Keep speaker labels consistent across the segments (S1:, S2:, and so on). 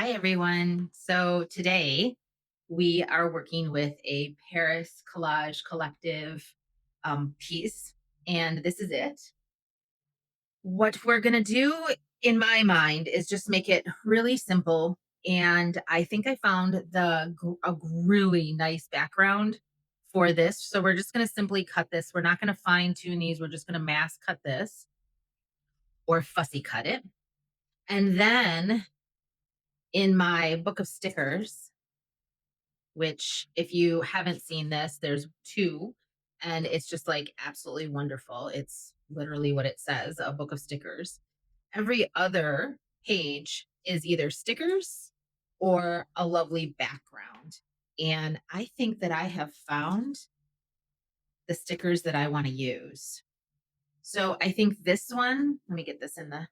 S1: Hi, everyone. So today we are working with a Paris Collage Collective piece, and this is it. What we're going to do in my mind is just make it really simple. And I think I found a really nice background for this. So we're just going to simply cut this. We're not going to fine tune these. We're just going to mass cut this or fussy cut it. And then in my book of stickers, which if you haven't seen this, there's two, and it's just like absolutely wonderful. It's literally what it says, a book of stickers. Every other page is either stickers or a lovely background. And I think that I have found the stickers that I want to use. So I think this one, let me get this in the,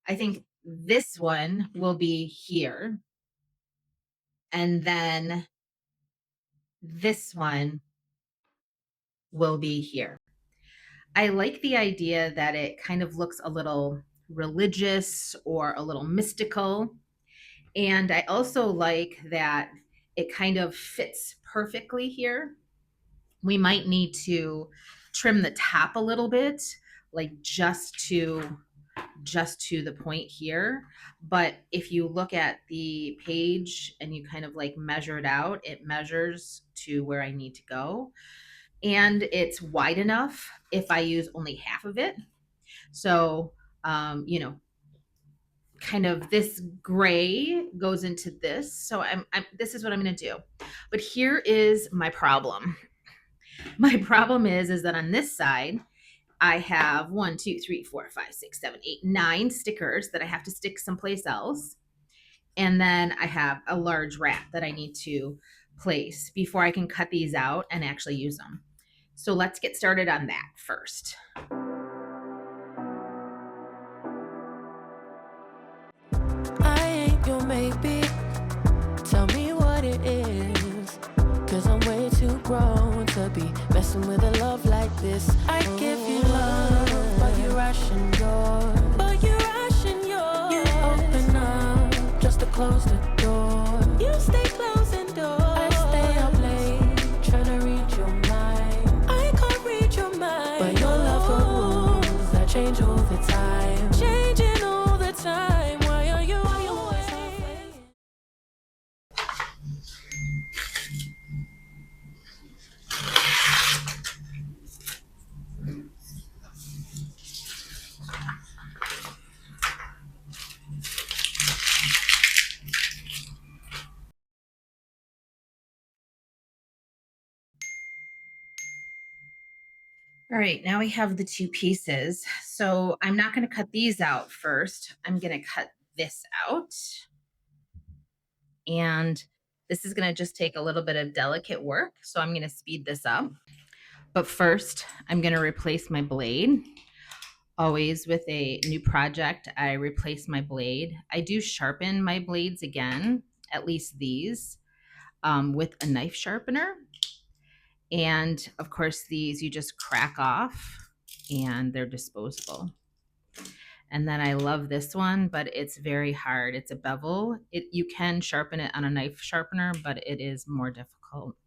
S1: I think this one will be here. And then this one will be here. I like the idea that it kind of looks a little religious or a little mystical. And I also like that it kind of fits perfectly here. We might need to trim the top a little bit, like just to the point here. But if you look at the page and you kind of like measure it out, it measures to where I need to go. And it's wide enough if I use only half of it. So, you know, kind of this gray goes into this. So this is what I'm going to do. But here is my problem. My problem is that on this side, I have 9 stickers that I have to stick someplace else. And then I have a large wrap that I need to place before I can cut these out and actually use them. So let's get started on that first.
S2: I ain't your maybe. Tell me what it is. Cause I'm way too grown to be messing with a love like this. I give you love, but you're rushing yours. You open up just to close the door. You stay closing doors. I stay up late, trying to read your mind. I can't read your mind. But your love for rules that change all the time. Changing all the time. Why are you always halfway?
S1: All right, now we have the two pieces. So I'm not going to cut these out first. I'm going to cut this out. And this is going to just take a little bit of delicate work. So I'm going to speed this up. But first, I'm going to replace my blade. Always with a new project, I replace my blade. I do sharpen my blades again, at least these, with a knife sharpener. And of course, these you just crack off and they're disposable. And then I love this one, but it's very hard. It's a bevel. You can sharpen it on a knife sharpener, but it is more difficult.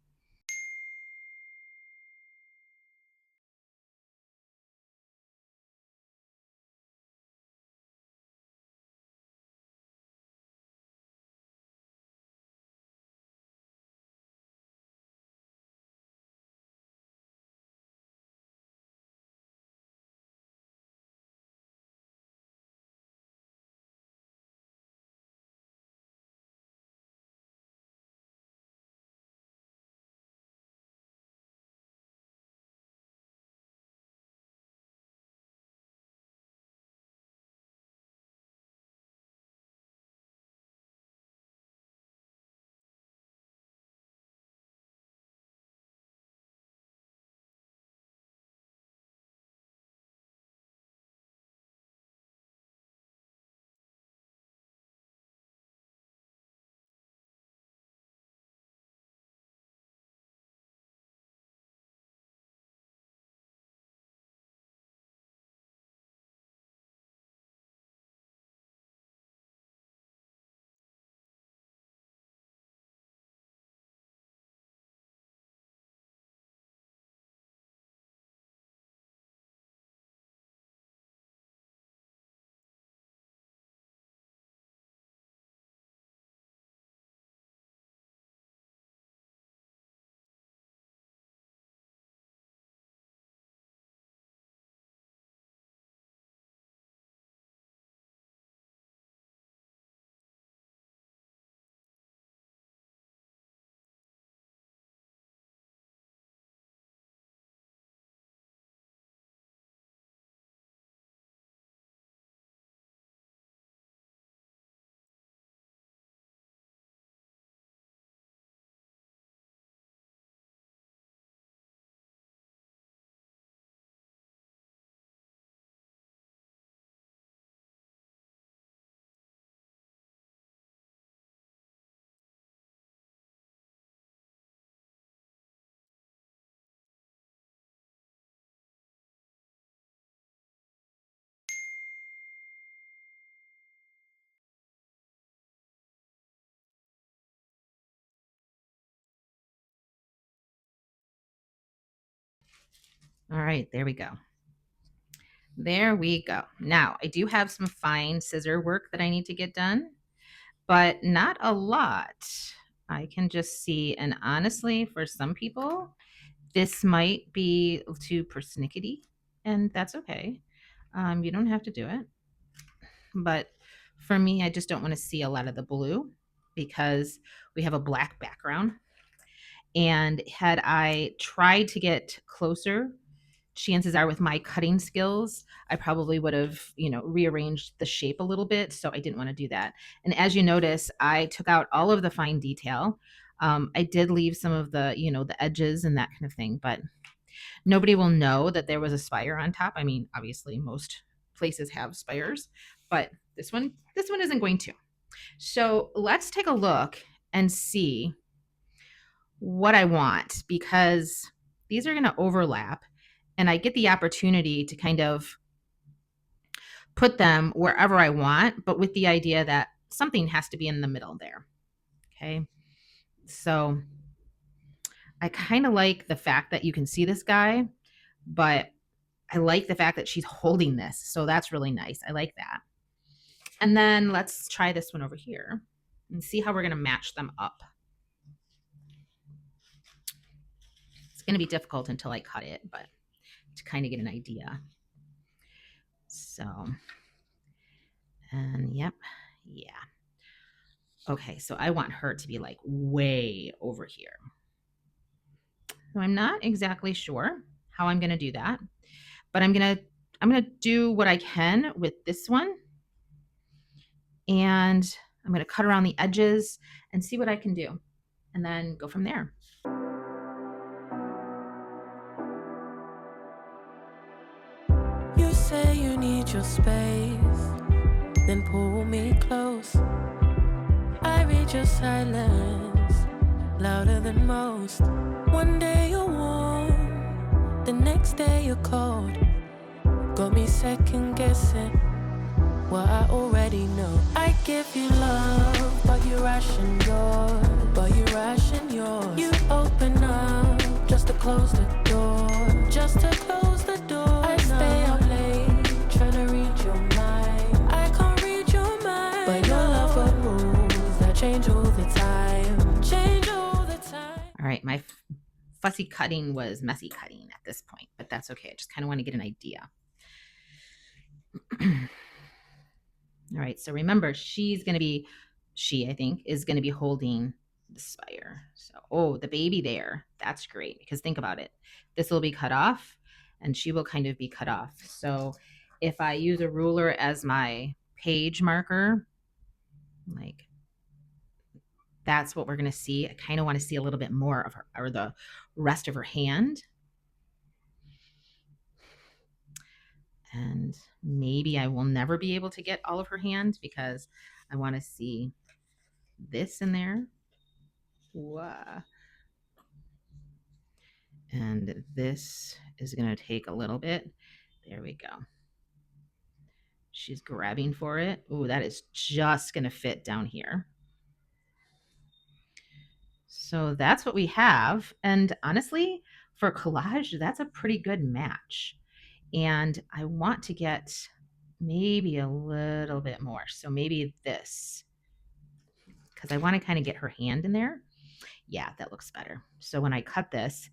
S1: All right, there we go. There we go. Now, I do have some fine scissor work that I need to get done, but not a lot. I can just see, and honestly, for some people, this might be too persnickety, and that's okay. You don't have to do it. But for me, I just don't want to see a lot of the blue because we have a black background. And had I tried to get closer, chances are with my cutting skills, I probably would have, rearranged the shape a little bit. So I didn't want to do that. And as you notice, I took out all of the fine detail. I did leave some of the, the edges and that kind of thing, but nobody will know that there was a spire on top. I mean, obviously most places have spires, but this one isn't going to. So let's take a look and see what I want, because these are going to overlap and I get the opportunity to kind of put them wherever I want, but with the idea that something has to be in the middle there. Okay. So I kind of like the fact that you can see this guy, but I like the fact that she's holding this. So that's really nice. I like that. And then let's try this one over here and see how we're going to match them up. It's going to be difficult until I cut it, but to kind of get an idea. So, and yep, yeah. Okay, so I want her to be like way over here. So I'm not exactly sure how I'm going to do that, but I'm going to do what I can with this one. And I'm going to cut around the edges and see what I can do and then go from there.
S2: You say you need your space, then pull me close. I read your silence, louder than most. One day you're warm, the next day you're cold. Got me second guessing what I already know. I give you love, but you ration yours. You open up just to close the door. I stay up late, trying to read your mind. I can't read your mind, but your love got rules that change all the time.
S1: All right, my fussy cutting was messy cutting at this point, but that's okay. I just kind of want to get an idea. All right, so remember, she, I think, is going to be holding the spire. So, oh, the baby there. That's great, because think about it. This will be cut off and she will kind of be cut off. So if I use a ruler as my page marker, like that's what we're going to see. I kind of want to see a little bit more of her, or the rest of her hand. And maybe I will never be able to get all of her hand because I want to see this in there. Wow. And this is going to take a little bit. There we go. She's grabbing for it. Ooh, that is just going to fit down here. So that's what we have. And honestly, for collage, that's a pretty good match. And I want to get maybe a little bit more. So maybe this, because I want to kind of get her hand in there. Yeah, that looks better. So when I cut this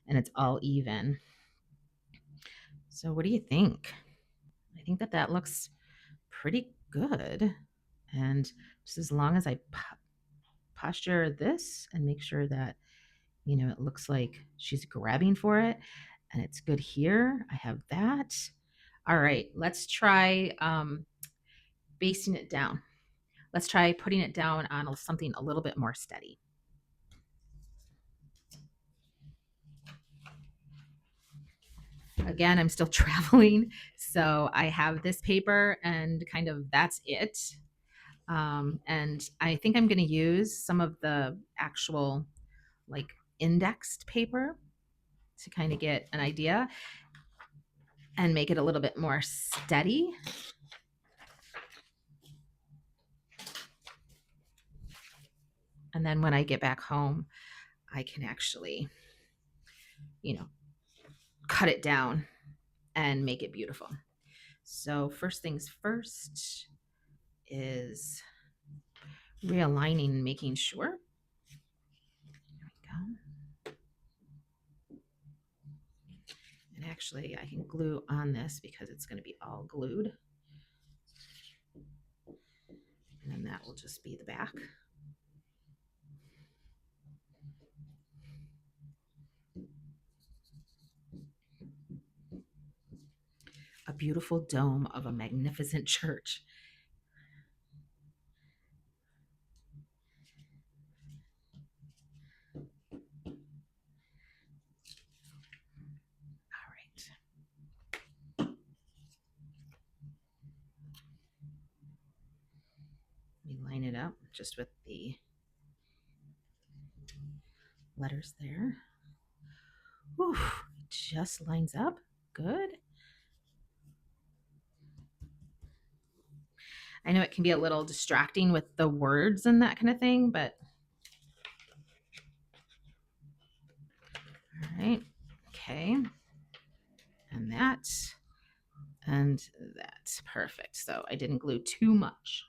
S1: and it's all even. So what do you think? I think that looks pretty good. And just as long as I posture this and make sure that, it looks like she's grabbing for it and it's good here. I have that. All right, let's try basting it down. Let's try putting it down on something a little bit more steady. Again, I'm still traveling, so I have this paper and kind of that's it. And I think I'm going to use some of the actual like indexed paper to kind of get an idea and make it a little bit more steady. And then when I get back home, I can actually, cut it down and make it beautiful. So first things first is realigning and making sure. There we go. And actually I can glue on this because it's going to be all glued. And then that will just be the back. A beautiful dome of a magnificent church. All right. We line it up just with the letters there. Whew, it just lines up. Good. I know it can be a little distracting with the words and that kind of thing, but all right. Okay. And that. And that's perfect. So I didn't glue too much.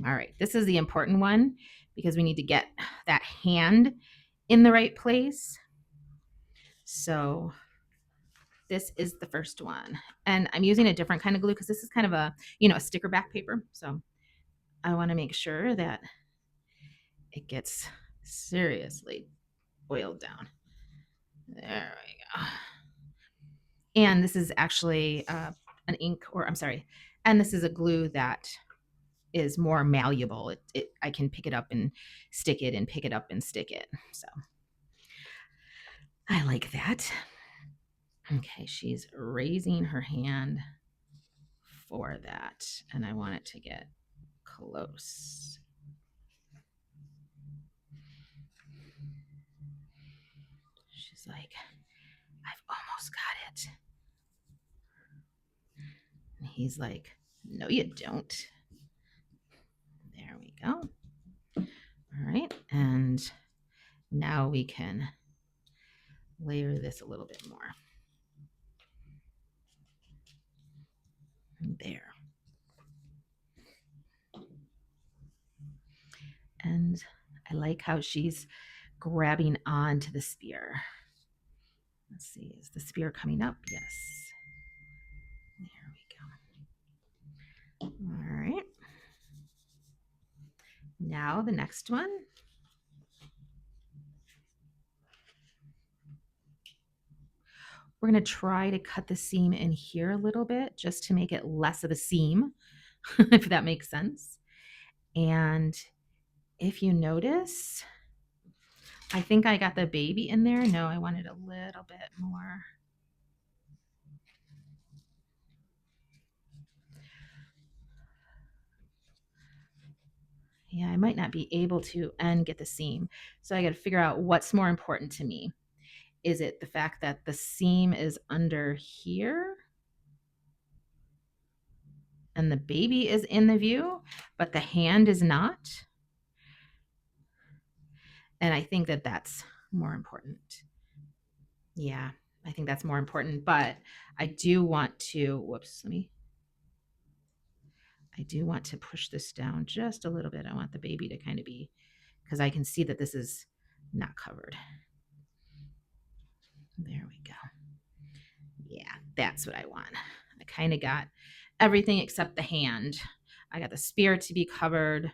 S1: All right. This is the important one because we need to get that hand in the right place. So this is the first one. And I'm using a different kind of glue because this is kind of a, a sticker back paper. So I want to make sure that it gets seriously oiled down. There we go. And this is actually an ink, or I'm sorry, and this is a glue that is more malleable. I can pick it up and stick it and pick it up and stick it. So I like that. Okay, she's raising her hand for that, and I want it to get close. She's like, I've almost got it. And he's like, no, you don't. There we go. All right, and now we can layer this a little bit more. There. And I like how she's grabbing onto the spear. Let's see, is the spear coming up? Yes. There we go. All right. Now the next one. We're going to try to cut the seam in here a little bit just to make it less of a seam, if that makes sense. And if you notice, I think I got the baby in there. No, I wanted a little bit more. Yeah, I might not be able to and get the seam. So I got to figure out what's more important to me. Is it the fact that the seam is under here and the baby is in the view, but the hand is not? And I think that that's more important. Yeah, I think that's more important, but I do want to, I do want to push this down just a little bit. I want the baby to kind of be, because I can see that this is not covered. There we go. Yeah, that's what I want. I kind of got everything except the hand. I got the spear to be covered.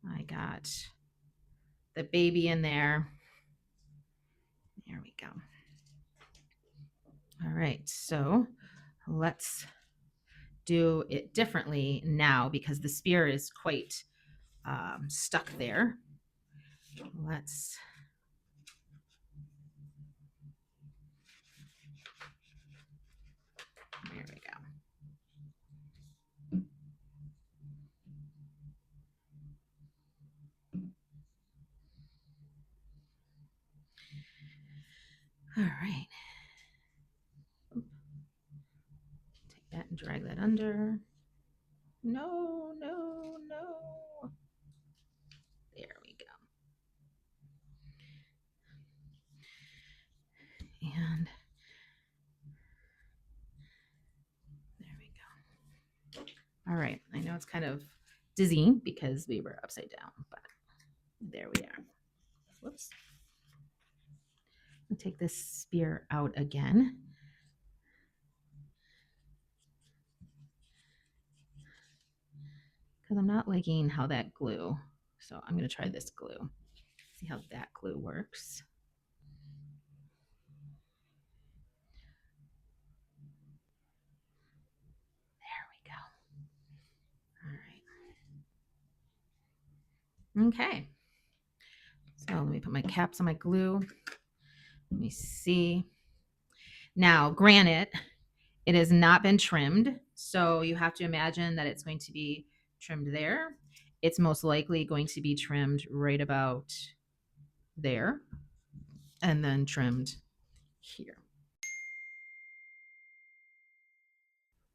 S1: I got the baby in there. There we go. All right, so let's do it differently now because the spear is quite stuck there. Let's there we go. All right. Take that and drag that under. No, no, no. There we go. And All right. I know it's kind of dizzying because we were upside down, but there we are. Whoops. I'll take this spear out again. Because I'm not liking how that glue. So I'm going to try this glue. See how that glue works. There we go. All right. Okay. So let me put my caps on my glue. Let me see. Now, granted, it has not been trimmed. So you have to imagine that it's going to be trimmed there. It's most likely going to be trimmed right about there and then trimmed here.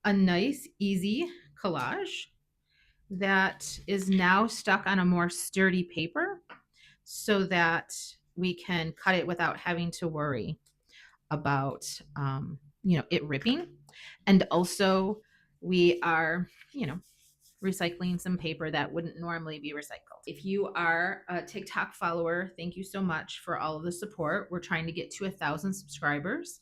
S1: A nice, easy collage that is now stuck on a more sturdy paper so that we can cut it without having to worry about it ripping. And also we are recycling some paper that wouldn't normally be recycled. If you are a TikTok follower, thank you so much for all of the support. We're trying to get to 1,000 subscribers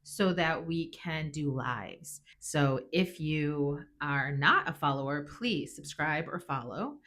S1: so that we can do lives. So if you are not a follower, please subscribe or follow.